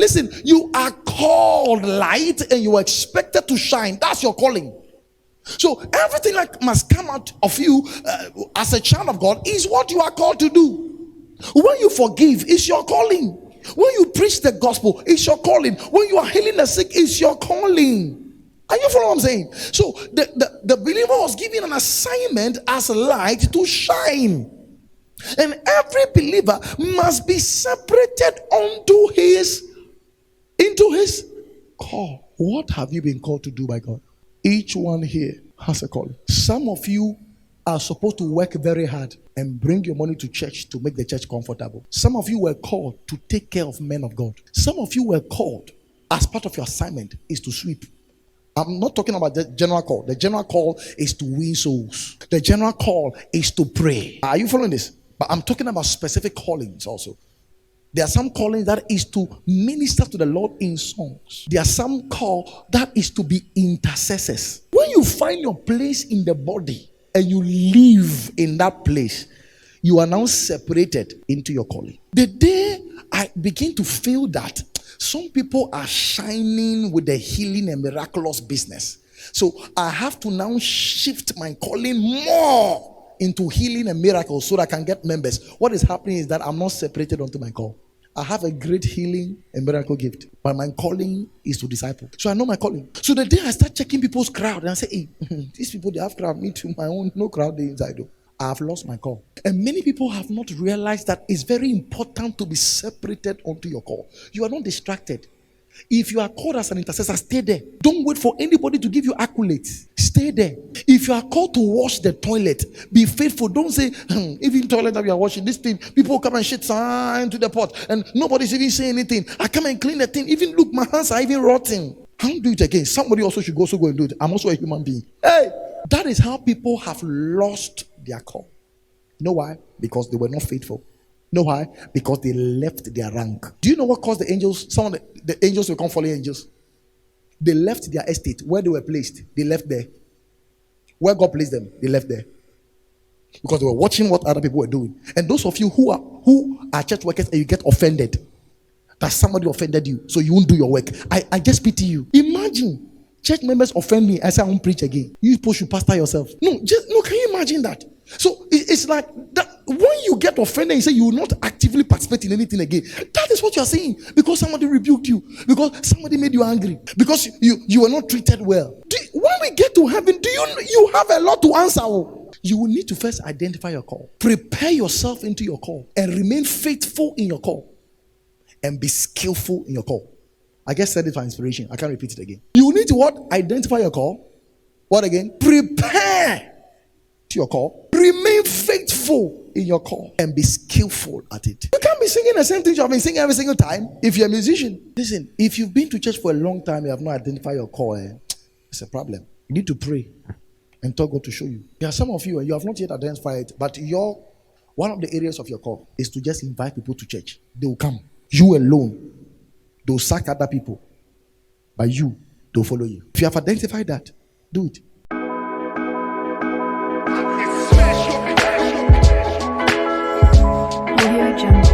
Listen, you are called light and you are expected to shine. That's your calling. So everything that must come out of you as a child of God is what you are called to do. When you forgive, it's your calling. When you preach the gospel, it's your calling. When you are healing the sick, it's your calling. Are you following what I'm saying? So the believer was given an assignment as a light to shine. And every believer must be separated into his call. What have you been called to do by God? Each one here has a calling. Some of you are supposed to work very hard and bring your money to church to make the church comfortable. Some of you were called to take care of men of God. Some of you were called as part of your assignment is to sweep. I'm not talking about the general call. The general call is to win souls. The general call is to pray. Are you following this? But I'm talking about specific callings also. There are some callings that is to minister to the Lord in songs. There are some call that is to be intercessors. When you find your place in the body and you live in that place, you are now separated into your calling. The day I begin to feel that some people are shining with the healing and miraculous business, so I have to now shift my calling more into healing and miracles so that I can get members. What is happening is that I'm not separated onto my call. I have a great healing and miracle gift, but my calling is to disciple. So I know my calling. So the day I start checking people's crowd and I say, hey, these people, they have crowd. Me too, my own, no crowd there inside though. I have lost my call. And many people have not realized that it's very important to be separated onto your call. You are not distracted. If you are called as an intercessor, stay there. Don't wait for anybody to give you accolades. Stay there. If you are called to wash the toilet, be faithful. Don't say, even toilet that we are washing, this thing, people come and shit into the pot and nobody's even saying anything. I come and clean the thing. Even look, my hands are even rotting. I don't do it again. Somebody also should also go and do it. I'm also a human being. Hey, that is how people have lost their call. You know why? Because they were not faithful. You know why? Because they left their rank. Do you know what caused the angels? Some of the angels will come fallen angels. They left their estate where they were placed. They left there. Where God placed them, they left there. Because they were watching what other people were doing. And those of you who are church workers and you get offended that somebody offended you, so you won't do your work. I just pity you. Imagine church members offend me. I say I won't preach again. You supposed to pastor yourself. No, can you imagine that? So it's like that. When you get offended, you say you will not actively participate in anything again. That is what you are saying. Because somebody rebuked you. Because somebody made you angry. Because you were not treated well. When we get to heaven, you have a lot to answer. You will need to first identify your call. Prepare yourself into your call. And remain faithful in your call. And be skillful in your call. I just said it for inspiration. I can't repeat it again. You need to what? Identify your call. What again? Prepare to your call. Remain faithful in your call and be skillful at it. You can't be singing the same thing you have been singing every single time if you're a musician. Listen, if you've been to church for a long time, you have not identified your call, it's a problem. You need to pray and tell God to show you. There are some of you and you have not yet identified it, but one of the areas of your call is to just invite people to church. They will come. You alone. They'll sack other people. But they'll follow you. If you have identified that, do it. Audio Jungle.